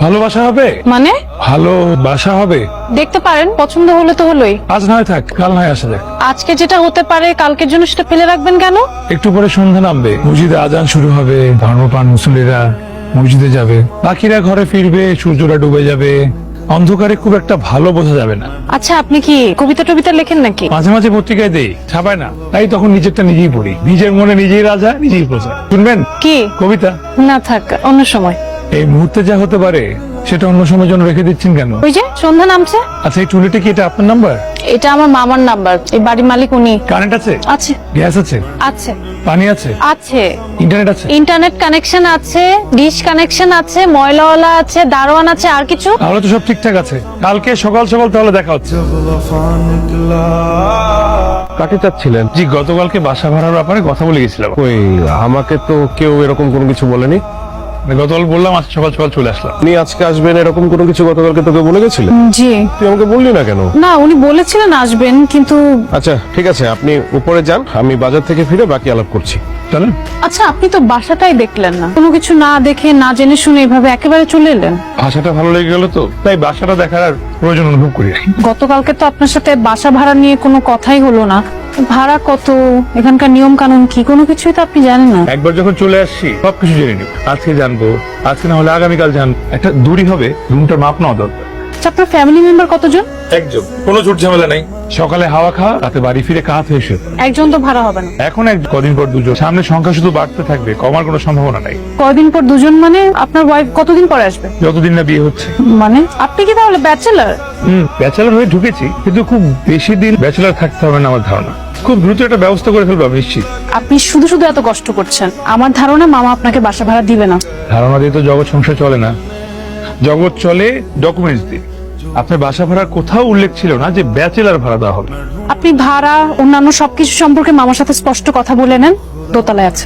ভালোবাসা হবে মানে ভালোবাসা হবে। দেখতে পারেন, পছন্দ হলে তো হলোই। আজ নয় থাক, কাল নয় আসা যাক। আজকে যেটা হতে পারে কালকের জন্য সেটা ফেলে রাখবেন কেন? একটু পরে সন্ধ্যা নামবে, মসজিদে আজান শুরু হবে, ধর্মপ্রাণ মুসল্লিরা মসজিদে যাবে, বাকিরা ঘরে ফিরবে, সূর্যটা ডুবে যাবে, অন্ধকারে খুব একটা ভালো বোঝা যাবে না। আচ্ছা, আপনি কি কবিতা টবিতা লেখেন নাকি? মাঝে মাঝে পত্রিকায় দেই, ছাপায় না, তাই তখন নিজেরটা নিজেই পড়ি। নিজের মনে নিজেই রাজা, নিজেই প্রজা। শুনবেন কি? কবিতা? না থাক, অন্য সময়। এই মুহূর্তে যা হতে পারে সেটা অন্য সময়ের জন্য রেখে দিচ্ছেন কেন? ওই যে সন্ধ্যা নামছে। আচ্ছা, এই টুলিটা কি এটা আপনার নাম্বার? এটা আমার মামার নাম্বার, এই বাড়ির মালিক উনি। কারেন্ট আছে? আছে। গ্যাস আছে? আছে। পানি আছে? আছে। ইন্টারনেট আছে? ইন্টারনেট কানেকশন আছে, ডিশ কানেকশন আছে, ময়লাওয়ালা আছে, দারোয়ান আছে, আর কিছু? তাহলে তো সব ঠিকঠাক আছে। কালকে সকাল সকাল তাহলে দেখা হচ্ছে। কাকে চাচ্ছিলেন? জি, গতকালকে বাসা ভাড়ার ব্যাপারে কথা বলে গেছিলাম। ওই আমাকে তো কেউ এরকম কোনো কিছু বলেনি। গতকাল বললাম, আজ সকাল সকাল চলে আসলাম। আপনি আজকে আসবেন এরকম কোনো কিছু গতকালকে তোকে বলে গেছিলেন? জি তুই আমাকে বললি না কেন? না, উনি বলেছিলেন আসবেন, কিন্তু আচ্ছা ঠিক আছে, আপনি উপরে যান, আমি বাজার থেকে ফিরে বাকি আলাপ করছি। চলেন। আচ্ছা, আপনি তো বাসাটাই দেখলেন না, কোনো কিছু না দেখে না জেনে শুনে এভাবে একেবারে চলে এলেন। ভাষাটা ভালো লেগে গেল তো, তাই বাসাটা দেখার আর প্রয়োজন অনুভব করি নাই। গতকালকে তো আপনার সাথে বাসা ভাড়া নিয়ে কোনো কথাই হলো না। ভাড়া কত, এখানকার নিয়ম কানুন কি, কোনো কিছুই তো আপনি জানেন না। একবার যখন চলে আসছি সবকিছু জেনে নিব। আজকে জানবো, আজকে না হলে আগামীকাল জানবো। একটা দূরই হবে, রুমটার মাপ নেওয়া দরকার। আচ্ছা, আপনার ফ্যামিলি মেম্বার কতজন? একজন, কোনো ঝুট ঝামেলা নাই। সকালে হাওয়া খাওয়া, রাতে বাড়ি ফিরে কাঁথ হয়ে শুয়ে পড়া। একজন তো ভাড়া হবে না। এখন কদিন পর দুজন, সামনে সংখ্যা শুধু বাড়তে থাকবে, কমার কোনো সম্ভাবনা নাই। কয়দিন পর দুজন মানে আপনার ওয়াইফ কতদিন পরে আসবে? যতদিন না বিয়ে হচ্ছে। মানে আপনি কি তাহলে ব্যাচেলার? ব্যাচেলর হয়ে ঢুকেছি, কিন্তু খুব বেশি দিন ব্যাচেলর থাকতে হবে না আমার ধারণা। খুব দ্রুত একটা ব্যবস্থা করে ফেলবো আমি নিশ্চিত। আপনি শুধু শুধু এত কষ্ট করছেন। আমার ধারণা মামা আপনাকে বাসা ভাড়া দিবে না। ধারণা দিয়ে তো জগৎ সংসার চলে না, জগৎ চলে ডকুমেন্টস দিয়ে। আপনার বাসা ভাড়ার কোথাও উল্লেখ ছিল না যে ব্যাচেলর ভাড়া দেওয়া হবে। আপনি ভাড়া অন্যান্য সবকিছু সম্পর্কে মামার সাথে স্পষ্ট কথা বলে নেন, দোতলায় আছে।